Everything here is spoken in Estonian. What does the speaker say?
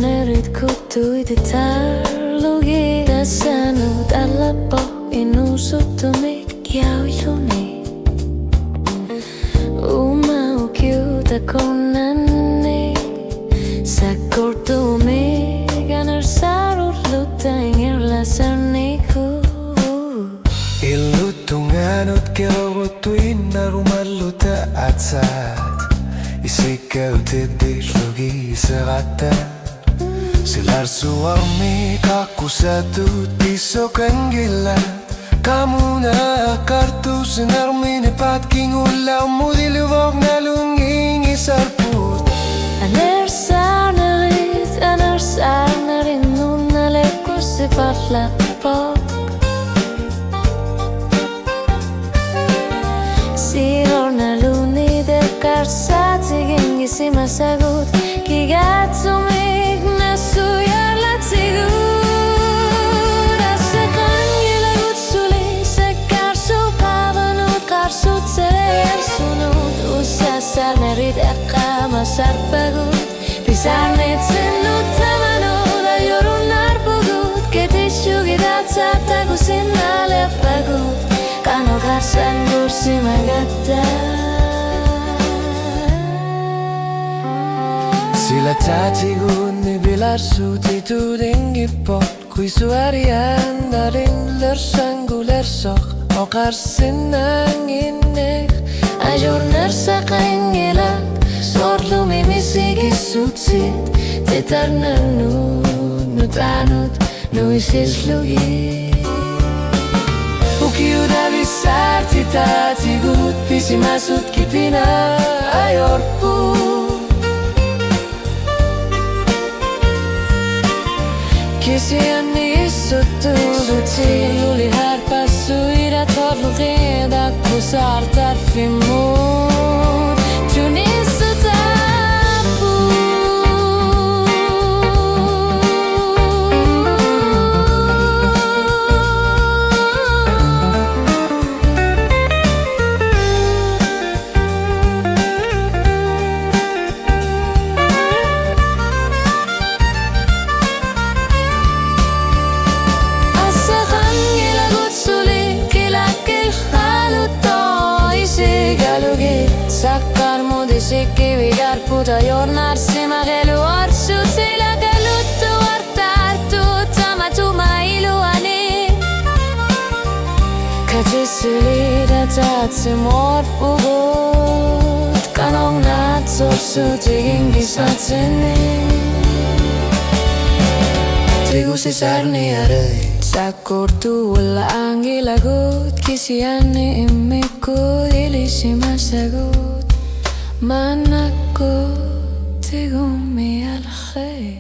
nerid kuttuid itarlugi tasanud allapo inusutumik jauluni uma ukiuta konanni sakortumi ganar sarulutta ingirlasarniku illutunganut kerotuinna rumalluta atsat isikkäytettiin logiseratan Silar suami kakusatut Asseqanngilagut Kamuna kartu sinarmine patking ulla mudiluvog na lunging isarput Anersarnarin nunalekus ipatlapok Sirorna luni del karsatigin gisimasagut Kigatsumig nasuyarlatsigut Asseqanngilagut Suli sekarsu pavanut karsut sereyarsunut Usasarnerid ekamasarpagut Pisarnet sinut tamanut ayorun arpugut Ketishugida tsaptagusin alepagut Kano karsan kursi magatta Sillä taatigun ni bilarsuutitud ingipot Kui suariandarin lörsangulersoq Oqarsinnanginneq Asseqanngilagut Sorlumi misigissutsit Tetarnanud nutanud nuisislugi Ukiuda visarti taatigut Pisimasut kipina ajorpu Kisianni issuttulut Luli härpässuida torluqida kusartarfimut Tunissutapu Sakkarmudisikkivigarputa jornarssimagelu arsu Silagaluttu artartu tamatuma iluani Katsissilida tatsimorpugut Kanongnat sorsutiginggisatsini Trigusisarniarei Asseqanngilagut Kisianni immikud ilisimasagut Manako tigummi al-khair